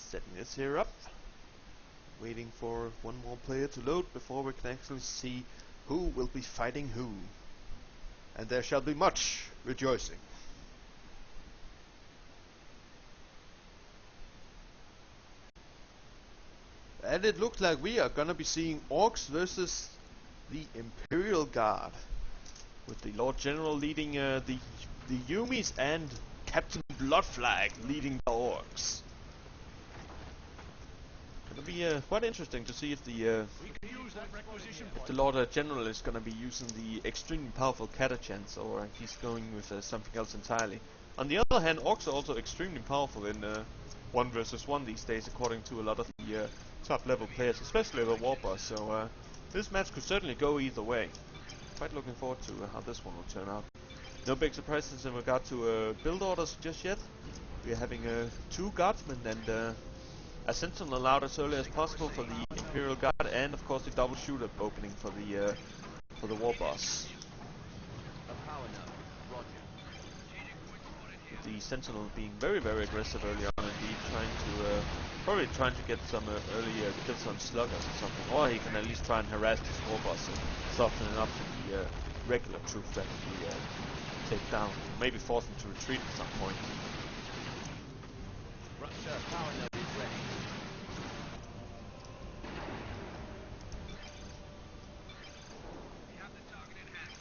Setting this here up. Waiting for one more player to load before we can actually see who will be fighting who. And there shall be much rejoicing. And it looks like we are gonna be seeing Orkz versus the Imperial Guard, with the Lord General leading the Yumis and Captain Bloodflag leading the Orkz. It'll be quite interesting to see if the Lord General is gonna be using the extremely powerful catachans, or if he's going with something else entirely. On the other hand, Orkz are also extremely powerful in 1 versus 1 these days, according to a lot of the top level players, especially the Warboss. So this match could certainly go either way. Quite looking forward to how this one will turn out. No big surprises in regard to build orders just yet. We are having 2 guardsmen and a sentinel allowed as early as possible for the Imperial Guard, and of course the double shooter opening for the Warboss. With the sentinel being very aggressive early on, indeed, probably trying to get some early kills on sluggers or something, or he can at least try and harass this Warboss and soften it up to the regular troops that we take down. Maybe force them to retreat at some point. Power node is ready. We have the target in hand.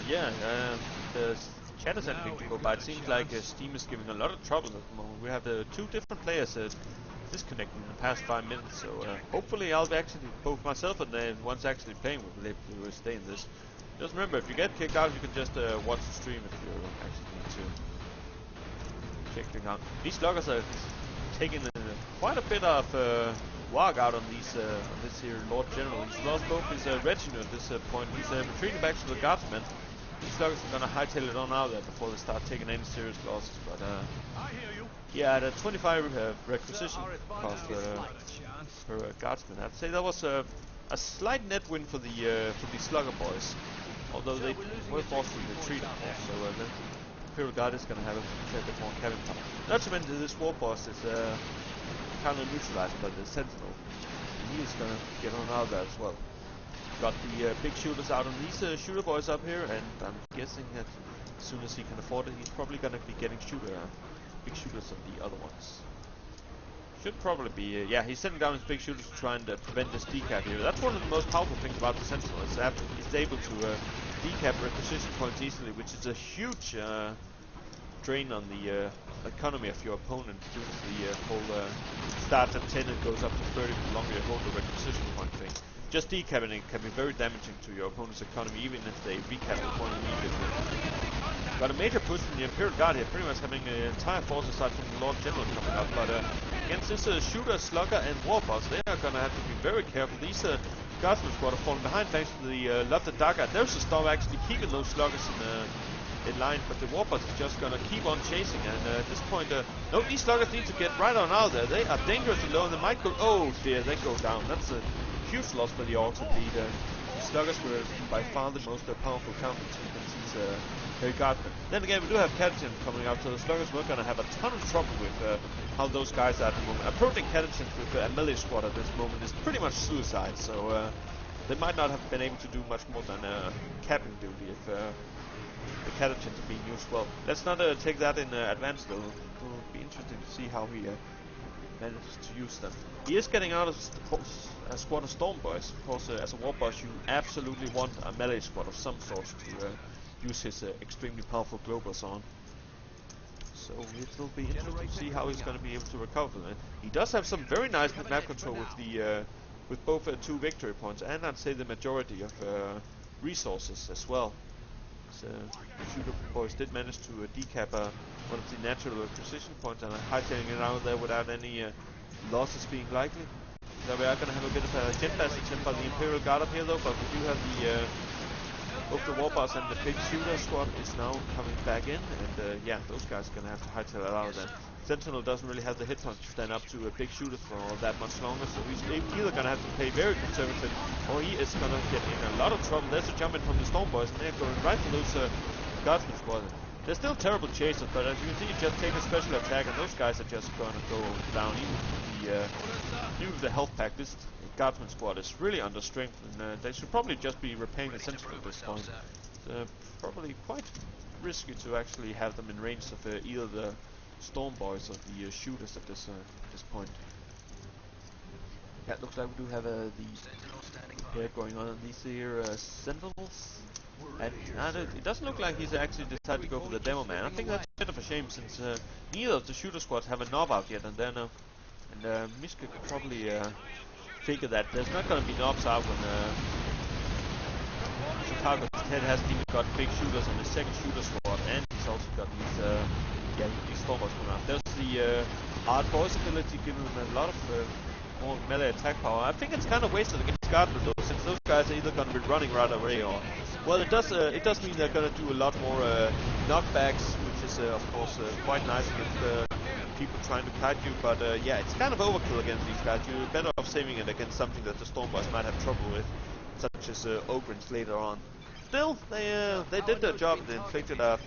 Yeah, the chat is anything to go by. It seems like Steam is giving a lot of trouble at the moment. We have 2 different players disconnecting in the past 5 minutes, so hopefully I'll be actually, both myself and the ones actually playing will be able to stay in this. Just remember, if you get kicked out, you can just watch the stream if you actually need to check things out. These sluggers are taking quite a bit of warg out on these on this here Lord General. He's lost both his retinue at this point. He's retreating back to the guardsmen. These sluggers are gonna hightail it on out there before they start taking any serious losses. But yeah, at a 25 requisition cost per guardsman, I'd say that was a slight net win for the slugger boys. Although they were forced to retreat, of course, so the Imperial Guard is going to have a fair bit more cannon power. Not to mention this Warboss is kind of neutralized by the Sentinel. And he is going to get on out there as well. Got the big shooters out on these shooter boys up here, and I'm guessing that as soon as he can afford it, he's probably going to be getting big shooters on the other ones. Should probably be, yeah, he's sending down his big shooters to try and prevent this decap here. That's one of the most powerful things about the Sentinel, is that he's able to decap requisition points easily, which is a huge drain on the economy of your opponent due to the whole starts at 10 and goes up to 30 the longer you hold the requisition point thing. Just decapping it can be very damaging to your opponent's economy, even if they recap the point immediately. Got a major push from the Imperial Guard here, pretty much having an entire force aside from the Lord General coming up, but against this shooter, slugger, and warboss, they are gonna have to be very careful. These guardsmen squad are falling behind thanks to the Love the Dagger. There's a storm actually keeping those sluggers in line, but the warboss is just gonna keep on chasing, and at this point, no, these sluggers need to get right on out there. They are dangerously low, and they might go, oh dear, they go down. That's a huge loss for the Orkz indeed. The sluggers were by far the most powerful counter against these guardsmen. Then again, we do have Catachan coming up, so the sluggers were going to have a ton of trouble with how those guys are at the moment. Approaching Catachan with a melee squad at this moment is pretty much suicide, so they might not have been able to do much more than capping duty if the Catachans are being used well. Let's not take that in advance though. It will be interesting to see how he manages to use them. He is getting out of a squad of Storm Boys. Of course, as a Warboss, you absolutely want a melee squad of some sort to use his extremely powerful globals on. So it will be interesting to see how he's going to be able to recover from it. He does have some very nice map control with the with both 2 victory points, and I'd say the majority of resources as well. So shooter boys did manage to decap one of the natural precision points and hightailing it out there without any losses being likely. So we are going to have a bit of a jet blast attempt by the Imperial Guard up here though, but we do have the both the Warboss and the big shooter squad is now coming back in, and yeah, those guys are going to have to hightail it out of there. Sentinel doesn't really have the hit points to stand up to a big shooter for that much longer, so he's either going to have to play very conservative, or he is going to get in a lot of trouble. There's a jump in from the Storm Boys, and they're going right for those Guardsman squad. They're still terrible chasers, but as you can see, you just take a special attack, and those guys are just gonna go down. Even the health pack, this Guardsman squad is really under strength, and they should probably just be repaying the Sentinel at this point. It's probably quite risky to actually have them in range of either the Storm Boys or the shooters at this point. Yeah, it looks like we do have the pair going on these here Sentinels. And it doesn't look like he's actually decided to go for the demo man. I think that's a bit of a shame, since neither of the shooter squads have a knob out yet, and then Mishka could probably figure that there's not going to be knobs out when Chicago's head hasn't even got big shooters on his second shooter squad, and he's also got these Stormboys coming out. There's the hard boys ability, giving them a lot of more melee attack power. I think it's kind of wasted against Guardsmen though, since those guys are either going to be running right away, or well, it does mean they're going to do a lot more knockbacks, which is of course quite nice against people trying to kite you, but yeah, it's kind of overkill against these guys. You're better off saving it against something that the Stormboys might have trouble with, such as Orkz later on. Still, they did their job. They inflicted a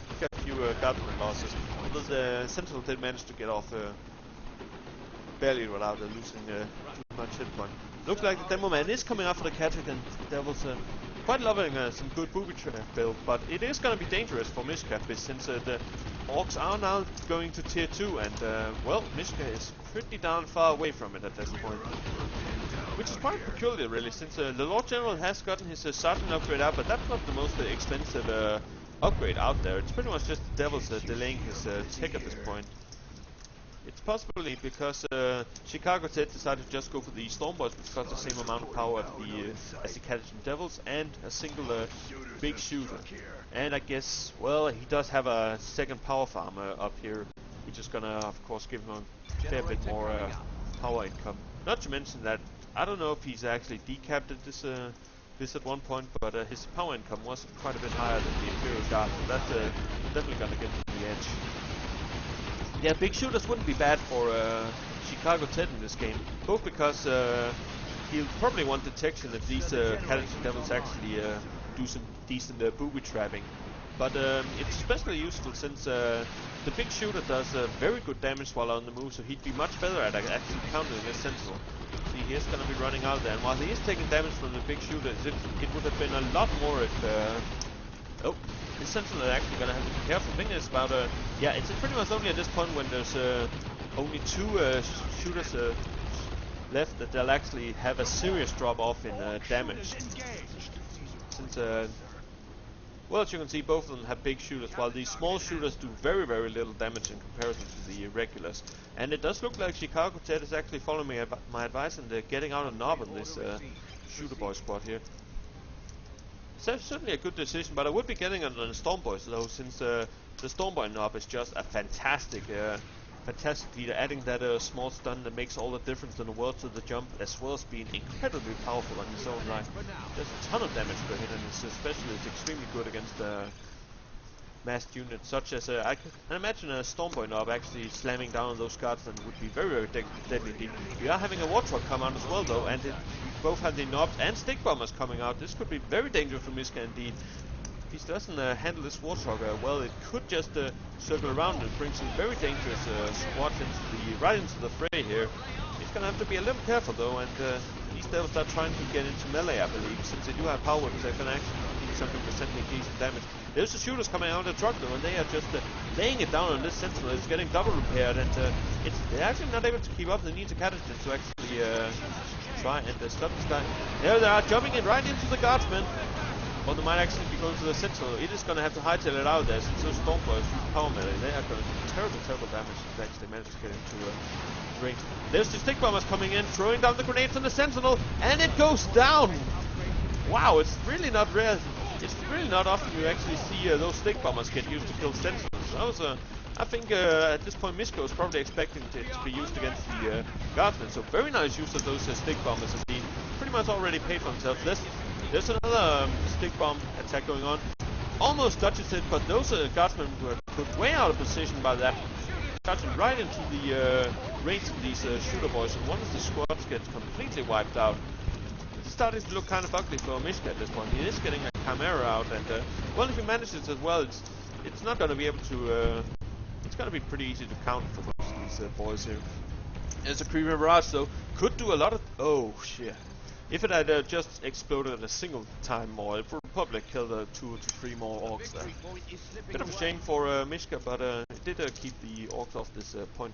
few Guardsman losses, although the Sentinel did manage to get off barely without losing too much hit point. Looks like the demo man is coming after the Catrick, and there was quite loving some good booby trap build, but it is going to be dangerous for Mishka, since the Orkz are now going to tier 2, and well, Mishka is pretty darn far away from it at this point. Which is quite peculiar really, since the Lord General has gotten his Sergeant upgrade out, but that's not the most expensive upgrade out there. It's pretty much just the Devil's delaying his tech at this point. It's possibly because Chicago Ted decided to just go for the Stormboys, which got the same amount of power as the Catachan Devils, and a single big shooter. And I guess, well, he does have a second power farm up here, which is gonna, of course, give him a fair bit more power income. Not to mention that, I don't know if he's actually decapped at this at one point, but his power income was quite a bit higher than the Imperial Guard, so that's definitely gonna give him the edge. Yeah, big shooters wouldn't be bad for Chicago Ted in this game, both because he'll probably want detection if these Catachan Devils actually do some decent booby trapping. But it's especially useful since the big shooter does very good damage while on the move, so he'd be much better at actually countering this Sentinel. See, he's going to be running out there, and while he is taking damage from the big shooter, it would have been a lot more if... oh, this Sentinel is actually going to have to be careful. The thing is about... yeah, it's pretty much only at this point when there's only 2 shooters left that they'll actually have a serious drop-off in damage. Since... well, as you can see, both of them have big shooters, while these small shooters do very, very little damage in comparison to the regulars. And it does look like Chicago Ted is actually following my advice and getting out a knob on this shooter boy squad here. So certainly a good decision, but I would be getting on the Stormboys though, since the Stormboy knob is just a fantastic leader, adding that small stun that makes all the difference in the world to the jump, as well as being incredibly powerful on his own right. There's a ton of damage per hit, and especially it's extremely good against massed units, such as I can imagine a Stormboy knob actually slamming down on those guardsmen would be very, very deadly indeed. We are having a Warthog come out as well though, and we both have the knobs and stick bombers coming out. This could be very dangerous for Mishka indeed. If he doesn't handle this Warthog well, it could just circle around and bring some very dangerous squads right into the fray here. He's gonna have to be a little careful though, and these devils are trying to get into melee, I believe, since they do have power weapons. They can actually do something presenting decent damage. There's the shooters coming out of the truck though, and they are just laying it down on this Sentinel. It's getting double repaired, and they're actually not able to keep up. They need the Catachan to actually try and stop this guy. There they are, jumping in right into the guardsmen. Or they might actually be going to the Sentinel. It is going to have to hightail it out there, since those Stormboys use power melee. They are going to do terrible, terrible damage if they actually manage to get into range. There's the stick bombers coming in, throwing down the grenades on the Sentinel, and it goes down! Wow, it's really not rare. It's really not often you actually see those stick bombers get used to kill Sentinels. That was I think at this point Mishka was probably expecting it to be used against the guardsmen. So very nice use of those stick bombers indeed. Pretty much already paid for themselves. There's another stick bomb attack going on. Almost dodges it, but those guardsmen were put way out of position by that. Dodging right into the range of these shooter boys, and one of the squads gets completely wiped out. It's starting to look kind of ugly for Mishka at this point. He is getting a Chimera out, and well, if he manages as well, it's not gonna be able to. It's gonna be pretty easy to counter for most of these boys here. There's a creeper barrage, though. Could do a lot of. Oh shit! If it had just exploded at a single time more, it would probably kill 2 to 3 more orcs there. Bit of a shame for Mishka, but it did keep the orcs off this point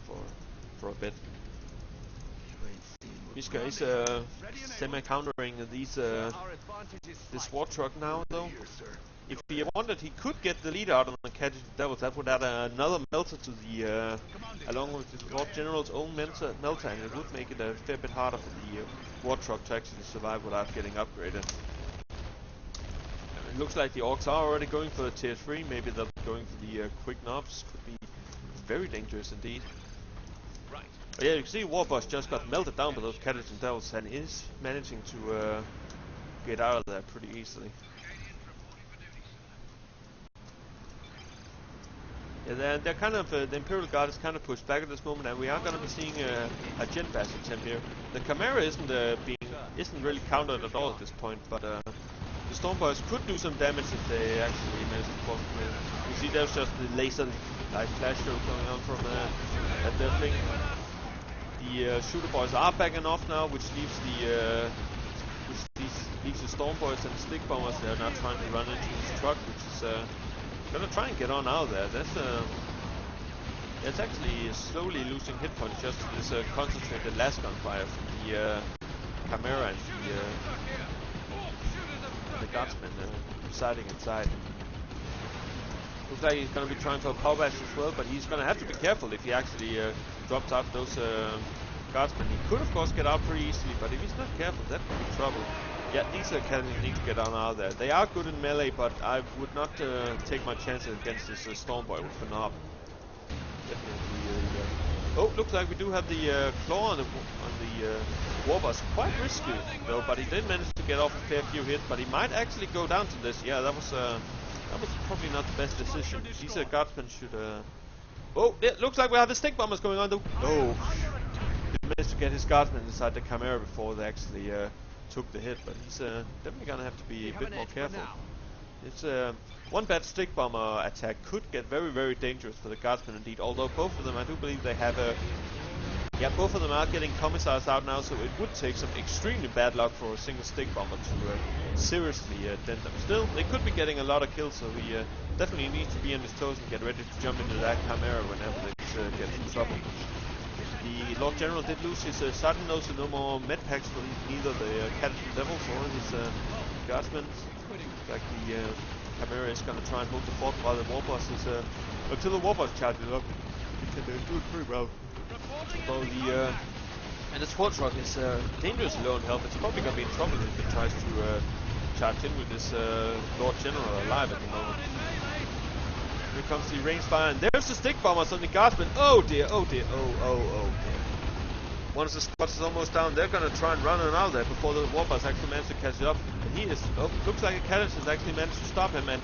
for a bit. Mishka is semi-countering these this war truck now, though. If he wanted, he could get the lead out on the Catching Devils. That would add another melter to the, along with the Lord General's own melter, and it would make it a fair bit harder for the war truck to actually survive without getting upgraded. It looks like the Orks are already going for the tier 3. Maybe they'll be going for the quick knobs. Could be very dangerous indeed. But yeah, you can see Warboss just got melted down by those Catching Devils and is managing to get out of there pretty easily. Yeah, they're kind of, the Imperial Guard is kind of pushed back at this moment, and we are going to be seeing a jet bash attempt here. The Chimera isn't really countered at all at this point, but the Stormboys could do some damage if they actually manage to force them in. You see, there's just the laser light flash show going on from that thing. The shooter boys are backing off now, which leaves the Stormboys and the stick bombers. They're now trying to run into this truck, which is gonna try and get on out there. That's it's actually slowly losing hit points just to this concentrated last gunfire from the Chimera and the guardsmen residing inside. Looks like he's gonna be trying for a power bash as well, but he's gonna have to be careful if he actually drops out those guardsmen. He could of course get out pretty easily, but if he's not careful, that could be trouble. Yeah, these cannons need to get on out there. They are good in melee, but I would not take my chances against this Stormboy with the knob. Definitely. Oh, looks like we do have the claw on the Warboss. Quite risky though, but he did manage to get off a fair few hits. But he might actually go down to this. Yeah, that was probably not the best decision. These guardsmen should. Oh, it looks like we have the stick bombers going on though. Oh, he managed to get his guardsmen inside the Chimera before they actually took the hit, but he's definitely gonna have to be a bit more careful. It's one bad stick bomber attack could get very, very dangerous for the guardsmen indeed. Although both of them, I do believe they have both of them are getting commissars out now, so it would take some extremely bad luck for a single stick bomber to seriously dent them. Still, they could be getting a lot of kills, so he definitely needs to be on his toes and get ready to jump into that Chimera whenever they get in trouble. The Lord General did lose his Sergeant, so no more med packs for neither the Catching Devils or his guardsmen. Like the Chimera is going to try and hold the fort while the Warboss is until the Warboss charges up. He can do it pretty well. So and this war truck is dangerously low on health. It's probably going to be in trouble if it tries to charge in with this Lord General alive at the moment. Here comes the range fire, and there's the stick bombers on the guardsmen. Oh dear, oh dear, oh dear. Once the squad is almost down, they're gonna try and run out there before the Warboss actually managed to catch it up. And he is, looks like a Catachans actually managed to stop him, and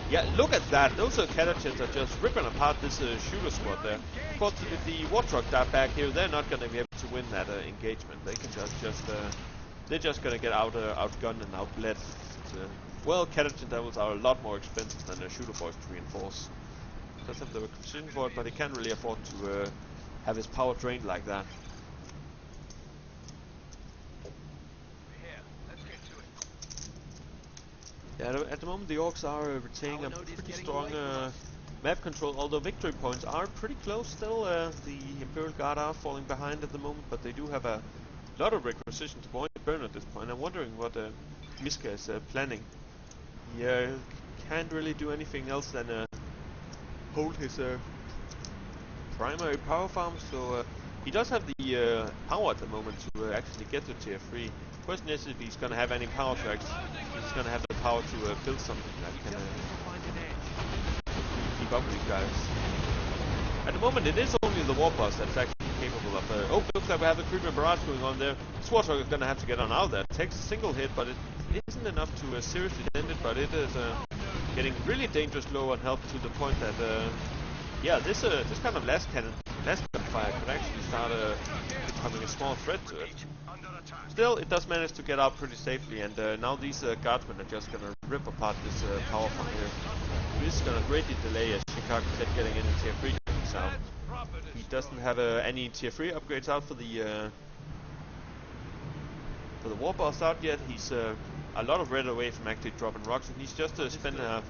yeah, look at that. Those Catachans are just ripping apart this shooter squad there. Of course, if the war truck dive back here, they're not gonna be able to win that engagement. They can they're just gonna get outgunned and outbled. Well, Catachans Devils are a lot more expensive than the shooter boys to reinforce. Does have the requisition for it, but he can't really afford to have his power drained like that. Yeah, at the moment the Orks are retaining a pretty strong map control, although victory points are pretty close still. The Imperial Guard are falling behind at the moment, but they do have a lot of requisition to burn at this point. I'm wondering what Mishka is planning. He can't really do anything else than hold his primary power farm, so he does have the power at the moment to actually get to tier 3. Question is if he's gonna have any power to he's gonna have the power to build something that can keep up with these guys. At the moment it is only the Warboss that's actually capable of oh, looks like we have a creeper barrage going on there. This war truck is gonna have to get on out there. It takes a single hit, but it isn't enough to seriously dent it, but it is getting really dangerous low on health to the point that yeah, this kind of last gunfire could actually start becoming a small threat to it. Still, it does manage to get out pretty safely, and now these guardsmen are just gonna rip apart this power farm here. is going to greatly delay a Chicago set getting any tier 3 upgrades out. He doesn't have any tier 3 upgrades out for the Warboss out yet. He's a lot of red away from actually dropping Rokkz, and he's just spent a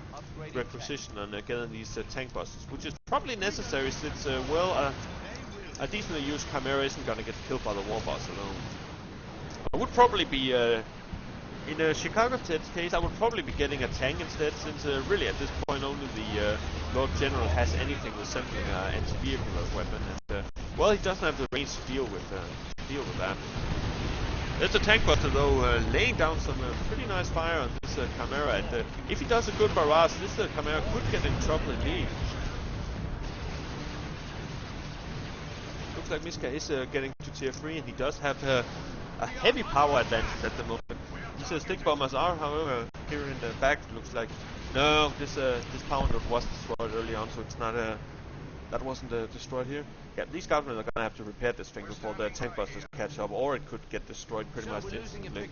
requisition on getting these tank busters, which is probably necessary since, a decently used Chimera isn't going to get killed by the Warboss alone. I would probably be, in a Chicago Ted's case, I would probably be getting a tank instead, since really at this point only the Lord General has anything resembling an anti-vehicle weapon, and well, he doesn't have the range to deal with that. There's a tank buster though, laying down some pretty nice fire on this Chimera, and if he does a good barrage, this Chimera could get in trouble indeed. Looks like Mishka is getting to tier 3, and he does have a heavy power advantage at the moment. These stick bombers are, however, here in the back, looks like no, this power node was destroyed early on, so it's not that wasn't destroyed here. Yeah, these guardsmen are gonna have to repair this thing before the tank busters catch up, or it could get destroyed pretty much instantly.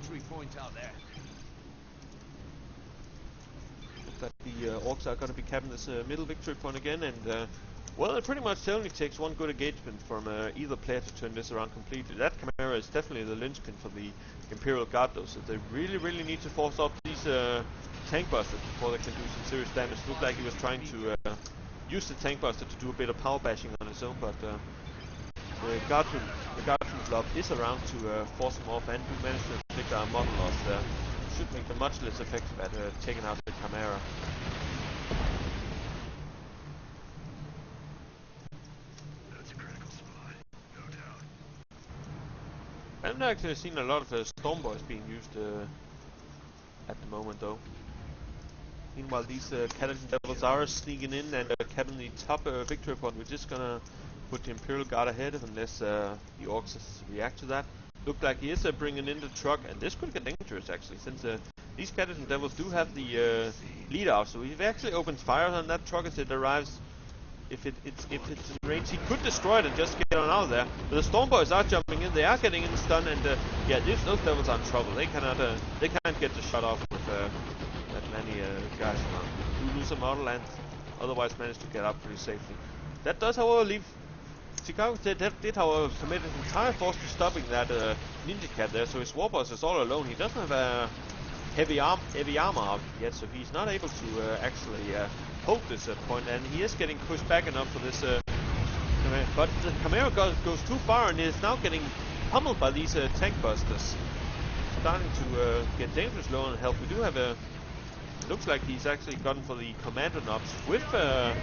Looks like the Orkz are gonna be capping this middle victory point again, and well, it pretty much only takes one good engagement from either player to turn this around completely. That Chimera is definitely the linchpin for the Imperial Guard though, so they really need to force out these tank busters before they can do some serious damage. It looked like he was trying to use the tank buster to do a bit of power bashing on his own, but the Guardsman club is around to force him off, and we managed to inflict our model loss there. Should make them much less effective at taking out the Chimera. I haven't actually seen a lot of Stormboys being used at the moment though. Meanwhile, these Catalyst Devils are sneaking in and capping the top victory point, which is gonna put the Imperial Guard ahead unless the Orkz react to that. Looked like he is bringing in the truck, and this could get dangerous actually, since these Catalyst Devils do have the lead out. So if he actually opens fire on that truck as it arrives, if it's in range, he could destroy it and just get on out of there. But the Stormboys are jumping in, they are getting in stun, and yeah, those Devils are in trouble. They can't get the shot off with that many guys around. Do lose a model and otherwise manage to get up pretty safely. That does, however, leave Chicago did, however, commit his entire force to stopping that Ninja Cat there. So his Warboss is all alone. He doesn't have a heavy armor out yet, so he's not able to actually hold this point, and he is getting pushed back enough for this but the Chimera goes too far and is now getting pummeled by these tank busters. Starting to get dangerous low on health. We do have a, looks like he's actually gotten for the commander knobs with the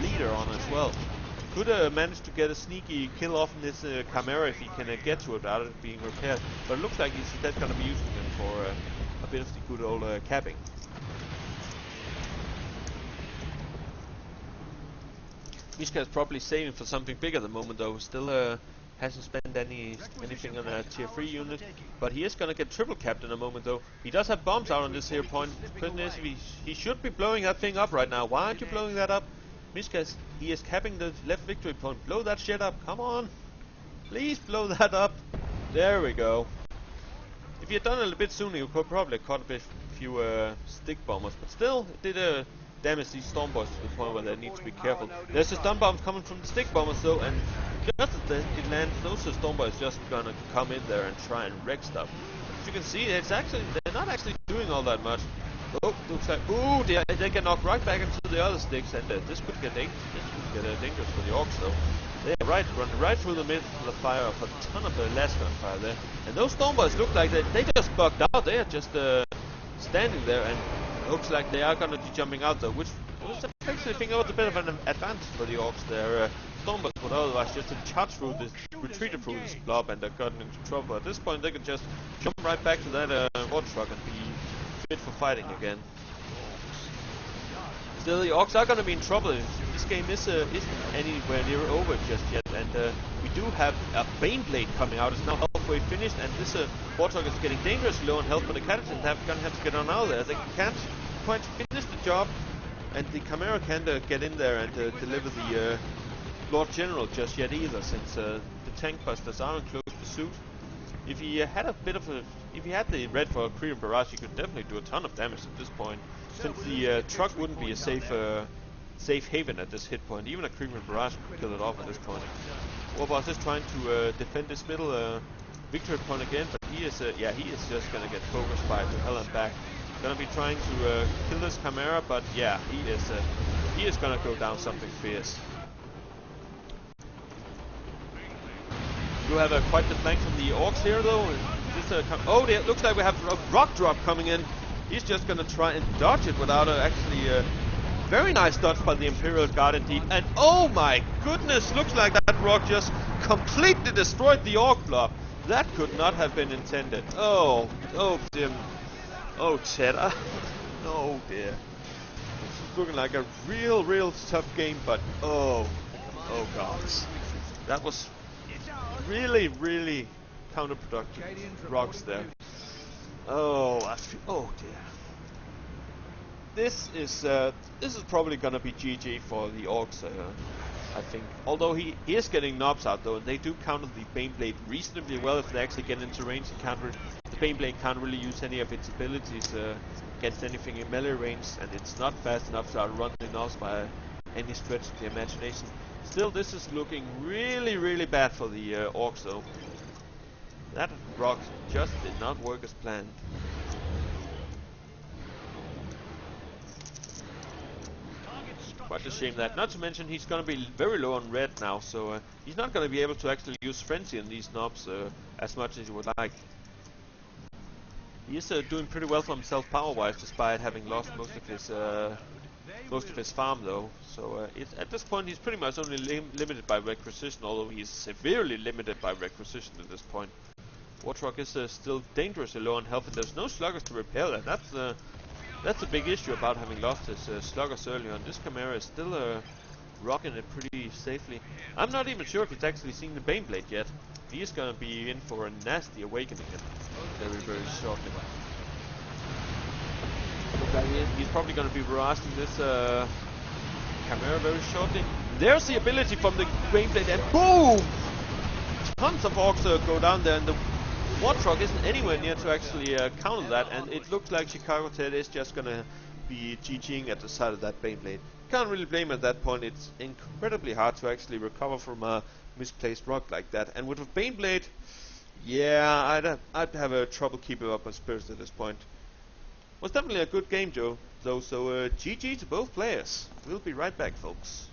leader on as well. Could manage to get a sneaky kill off in this Chimera if he can get to it without it being repaired, but it looks like he's instead going to be using them for a bit of the good old capping. Mishka is probably saving for something big at the moment though. Still hasn't spent anything on a tier 3 unit, but he is gonna get triple capped in a moment though. He does have bombs out on this here point. Question is, he should be blowing that thing up right now. Why aren't you blowing that up? Mishka, he is capping the left victory point. Blow that shit up, come on! Please blow that up! There we go. If you had done it a little bit sooner, you could probably have caught a few stick bombers, but still, it did damage these Stormboys to the point where they need to be careful. There's a stun bomb coming from the stick bombers though, and just as it lands, those Stormboys just gonna come in there and try and wreck stuff. As you can see, they're not actually doing all that much. Oh, looks like, ooh, they get knocked right back into the other sticks, and this could get dangerous for the Orkz though. They are running right through the middle of the fire of a ton of last gunfire there. And those Stormboys look like they just bugged out. They are just standing there, and looks like they are gonna be jumping out though, which was actually thinking about a bit of an advantage for the Orkz there. Stormboys would otherwise just charge through this, retreated through this blob, and they've gotten into trouble. At this point, they could just jump right back to that war truck and be fit for fighting again. Still, the Orkz are gonna be in trouble. This game isn't anywhere near over just yet, and we do have a Baneblade coming out. It's now halfway finished, and this war truck is getting dangerously low on health, but the Catalyst gonna have to get on out of there. They can't quite finish the job, and the Chimera can't get in there and deliver the Lord General just yet either, since the tank busters are in close pursuit. If he had a bit of a if he had the red for Korean Barrage, he could definitely do a ton of damage at this point, since the truck wouldn't be a safe haven at this hit point. Even a Korean Barrage could kill it off at this point. Warboss is trying to defend this middle victory point again, but he is just gonna get focused by the hell and back. Gonna be trying to kill this Chimera, but yeah, he is gonna go down something fierce. You have quite the flank from the Orkz here, though. Oh, it looks like we have a rock drop coming in. He's just gonna try and dodge it without actually. Very nice dodge by the Imperial guard indeed. And oh my goodness, looks like that rock just completely destroyed the Ork blob. That could not have been intended. Oh dear. Oh Cheddar. Oh dear. It's looking like a real tough game, but oh gosh. That was really counterproductive. Rokkz there. Oh dear. This is probably gonna be GG for the Orkz, I think. Although he is getting knobs out though, and they do counter the Baneblade reasonably well if they actually get into range and counter it. The Baneblade can't really use any of its abilities against anything in melee range, and it's not fast enough to outrun the knobs by any stretch of the imagination. Still, this is looking really bad for the Orkz though. That rock just did not work as planned. Quite a shame that. Not to mention he's going to be very low on red now, so he's not going to be able to actually use Frenzy on these knobs as much as he would like. He is doing pretty well for himself power-wise, despite having lost most of his farm though. So at this point he's pretty much only limited by requisition, although he's severely limited by requisition at this point. Warthog is still dangerously low on health, and there's no sluggers to repair that. That's a big issue about having lost his sluggers earlier on. This Chimera is still rocking it pretty safely. I'm not even sure if he's actually seen the Baneblade yet. He is gonna be in for a nasty awakening very shortly. He's probably gonna be barraging this Chimera very shortly. There's the ability from the Baneblade, and boom! Tons of Orkz go down there, and the Warthog isn't anywhere near to actually counter that, and it looks like Chicago Ted is just gonna be GGing at the side of that Baneblade. Can't really blame him at that point. It's incredibly hard to actually recover from a misplaced rock like that, and with a Baneblade, yeah, I'd have a trouble keeping up my spirits at this point. Was definitely a good game, Joe, though, so GG to both players. We'll be right back, folks.